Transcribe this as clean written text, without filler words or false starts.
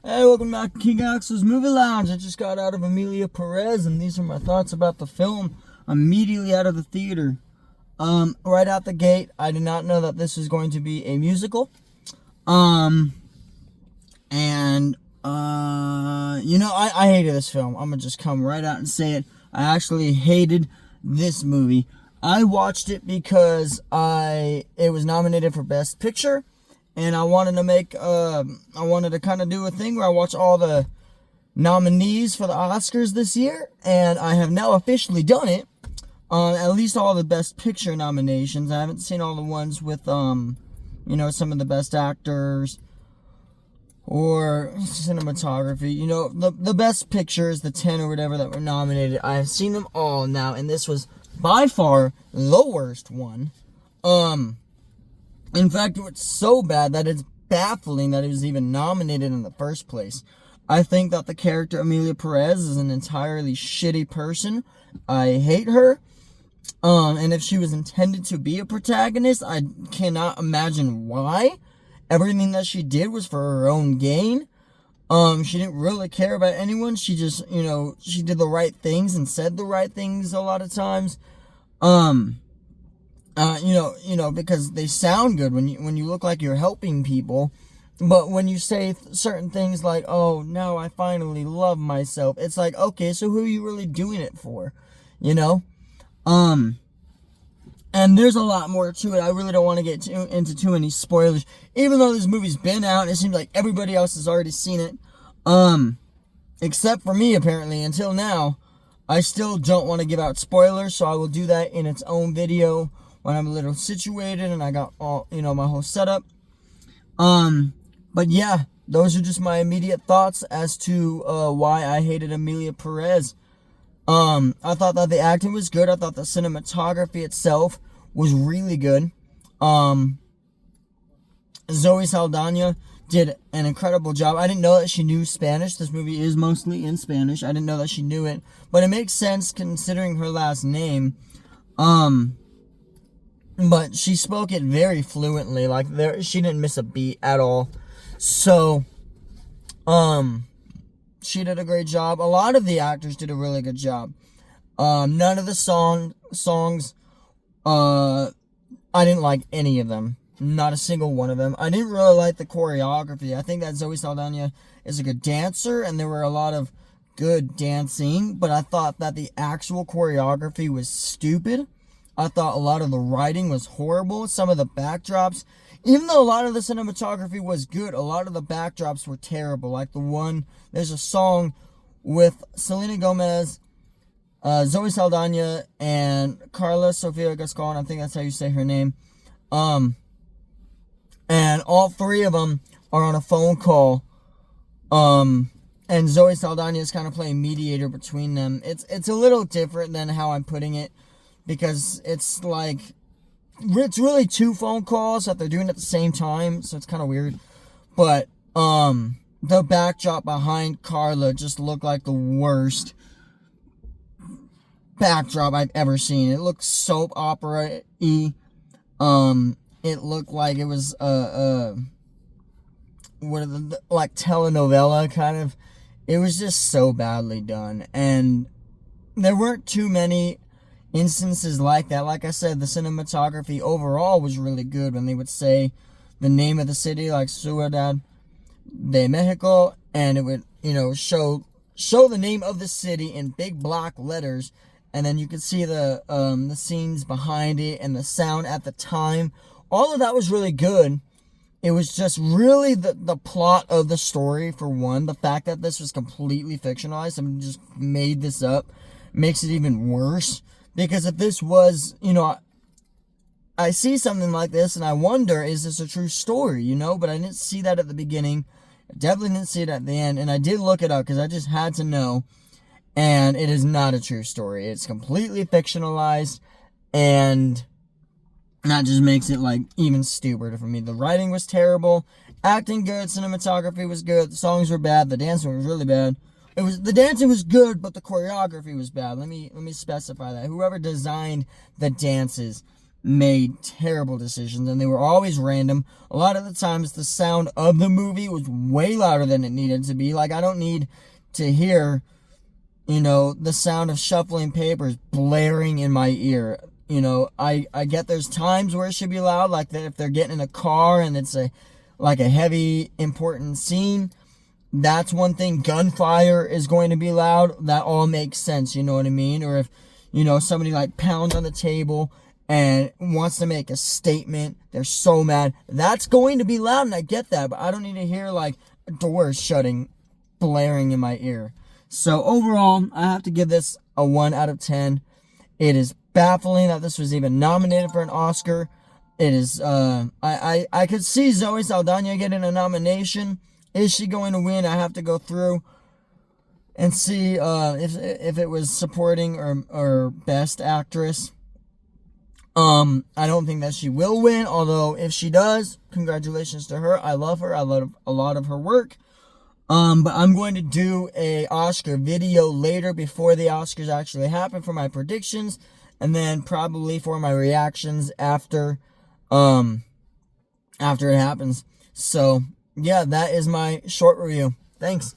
Hey, welcome back to King Axel's Movie Lounge. I just got out of Emilia, Perez, and these are my thoughts about the film immediately out of the theater. Right out the gate, I did not know that this was going to be a musical. I hated this film. I'm gonna just come right out and say it. I actually hated this movie. I watched it because it was nominated for Best Picture. And I wanted to kind of do a thing where I watch all the nominees for the Oscars this year. And I have now officially done it. At least all the Best Picture nominations. I haven't seen all the ones with, some of the best actors or cinematography. The Best Pictures, the 10 or whatever that were nominated. I have seen them all now. And this was by far the worst one. In fact, it's so bad that it's baffling that it was even nominated in the first place. I think that the character Emilia Perez is an entirely shitty person. I hate her. And if she was intended to be a protagonist, I cannot imagine why. Everything that she did was for her own gain. She didn't really care about anyone. She just, she did the right things and said the right things a lot of times. Because they sound good when you look like you're helping people, but when you say certain things like, "Oh, now I finally love myself," it's like, okay, so who are you really doing it for? And there's a lot more to it. I really don't want to get into too many spoilers, even though this movie's been out. It seems like everybody else has already seen it, except for me apparently. Until now, I still don't want to give out spoilers, so I will do that in its own video when I'm a little situated and I got all, my whole setup. But yeah, those are just my immediate thoughts as to why I hated Emilia Perez. I thought that the acting was good. I thought the cinematography itself was really good. Zoe Saldana did an incredible job. I didn't know that she knew Spanish. This movie is mostly in Spanish. I didn't know that she knew it, but it makes sense considering her last name. But she spoke it very fluently. She didn't miss a beat at all. So, she did a great job. A lot of the actors did a really good job. None of the songs, I didn't like any of them. Not a single one of them. I didn't really like the choreography. I think that Zoe Saldana is a good dancer, and there were a lot of good dancing, but I thought that the actual choreography was stupid. I thought a lot of the writing was horrible. Some of the backdrops, even though a lot of the cinematography was good, a lot of the backdrops were terrible. Like there's a song with Selena Gomez, Zoe Saldana, and Carla Sofia Gascon. I think that's how you say her name. And all three of them are on a phone call. And Zoe Saldana is kind of playing mediator between them. It's a little different than how I'm putting it, because it's really two phone calls that they're doing at the same time, so it's kind of weird. But the backdrop behind Carla just looked like the worst backdrop I've ever seen. It looked soap opera-y. It looked like it was like telenovela kind of. It was just so badly done, and there weren't too many instances like that. Like I said, the cinematography overall was really good when they would say the name of the city, like Ciudad de Mexico, and it would, show the name of the city in big block letters, and then you could see the scenes behind it and the sound at the time. All of that was really good. It was just really the plot of the story, for one. The fact that this was completely fictionalized, someone just made this up, makes it even worse. Because if this was, I see something like this and I wonder, is this a true story, But I didn't see that at the beginning. I definitely didn't see it at the end. And I did look it up because I just had to know. And it is not a true story. It's completely fictionalized. And that just makes it, even stupider for me. The writing was terrible. Acting good. Cinematography was good. The songs were bad. The dancing was really bad. The dancing was good, but the choreography was bad. Let me specify that. Whoever designed the dances, made terrible decisions, and they were always random. A lot of the times, the sound of the movie was way louder than it needed to be. Like, I don't need to hear, the sound of shuffling papers blaring in my ear. I get there's times where it should be loud, like that if they're getting in a car and it's a heavy, important scene. That's one thing. Gunfire is going to be loud. That all makes sense, you know what I mean? Or if, somebody like pounds on the table and wants to make a statement, they're so mad. That's going to be loud, and I get that, but I don't need to hear like doors shutting, blaring in my ear. So overall, I have to give this a 1 out of 10. It is baffling that this was even nominated for an Oscar. It is, I could see Zoe Saldana getting a nomination. Is she going to win? I have to go through and see if it was supporting or best actress. I don't think that she will win, although if she does, congratulations to her. I love her. I love a lot of her work. But I'm going to do a Oscar video later before the Oscars actually happen for my predictions, and then probably for my reactions after it happens. So, yeah, that is my short review. Thanks.